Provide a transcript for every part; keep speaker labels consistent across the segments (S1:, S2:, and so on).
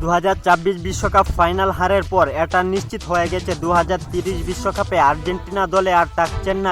S1: 2026 বিশ্বকাপ ফাইনাল হারের পর এটা নিশ্চিত হয়ে গেছে 2030 বিশ্বকাপে আর্জেন্টিনা দলে আর থাকছেন না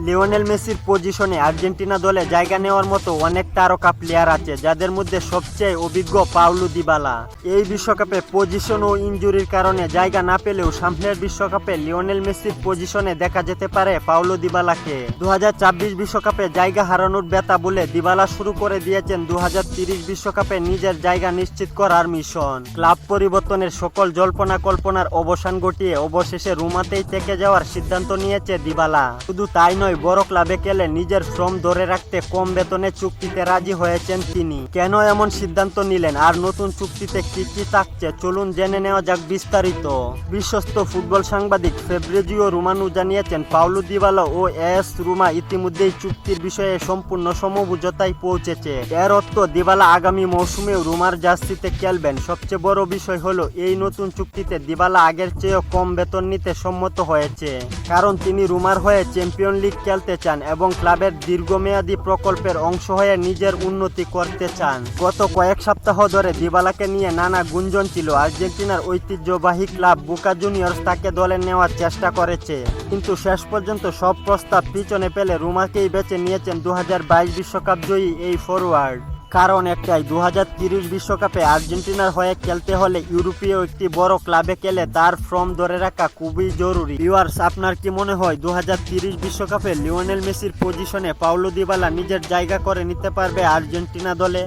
S1: লিওনেল মেসির পজিশনে আর্জেন্টিনা দলে জায়গা নেওয়ার মতো অনেক তারকা প্লেয়ার আছে, যাদের মধ্যে সবচেয়ে অভিজ্ঞ পাওলো দিবালা। এই বিশ্বকাপে পজিশন ও ইনজুরির কারণে জায়গা না পেলেও সামনের বিশ্বকাপে লিওনেল মেসির পজিশনে দেখা যেতে পারে পাওলো দিবালাকে। 2026 বিশ্বকাপে জায়গা হারানোর ব্যথা বলে দিবালা শুরু করে দিয়েছেন 2030 বিশ্বকাপে নিজের জায়গা নিশ্চিত করার মিশন। ক্লাব পরিবর্তনের সকল জল্পনা কল্পনার অবসান ঘটিয়ে অবশেষে রোমাতেই থেকে যাওয়ার সিদ্ধান্ত নিয়েছে দিবালা। শুধু তাই নয়, বড় ক্লাবে খেলে নিজের ফর্ম ধরে রাখতে কম বেতনে চুক্তিতে রাজি হয়েছেন তিনি। কেন এমন সিদ্ধান্ত নিলেন আর নতুন চুক্তিতে কি কি থাকছে, চলুন জেনে নেওয়া যাক বিস্তারিত। বিশ্বস্ত ফুটবল সাংবাদিক ফেব্রিজিও রোমানো জানিয়েছেন পাওলো দিবালা ও এস রোমা ইতিমধ্যেই চুক্তির বিষয়ে সম্পূর্ণ সমঝোতায় পৌঁছেছে। এর অর্থ দিবালা আগামী মৌসুমেও রোমার জার্সিতে খেলবেন। সবচেয়ে বড় বিষয় হলো এই নতুন চুক্তিতে দিবালা আগের চেয়েও কম বেতন নিতে সম্মত হয়েছে, কারণ তিনি রোমার হয়ে চ্যাম্পিয়ন লিগ খেলতে চান এবং ক্লাবের দীর্ঘমেয়াদী প্রকল্পের অংশ হয়ে নিজের উন্নতি করতে চান। গত কয়েক সপ্তাহ ধরে দিবালাকে নিয়ে নানা গুঞ্জন ছিল। আর্জেন্টিনার ঐতিহ্যবাহী ক্লাব বোকা জুনিয়র্স তাকে দলে নেওয়ার চেষ্টা করেছে, কিন্তু শেষ পর্যন্ত সব প্রস্তাব পিছনে ফেলে রোমাকেই বেছে নিয়েছেন 2022 বিশ্বকাপ জয়ী এই ফরওয়ার্ড। কারণ একটাই, 2030 বিশ্বকাপে আর্জেন্টিনার হয়ে খেলতে হলে ইউরোপীয় একটি বড় ক্লাবে খেলে তার ফর্ম ধরে রাখা খুবই জরুরি। ভিউয়ার্স, আপনার কি মনে হয় 2030 বিশ্বকাপে লিওনেল মেসির পজিশনে পাওলো দিবালা নিজের জায়গা করে নিতে পারবে আর্জেন্টিনা দলে?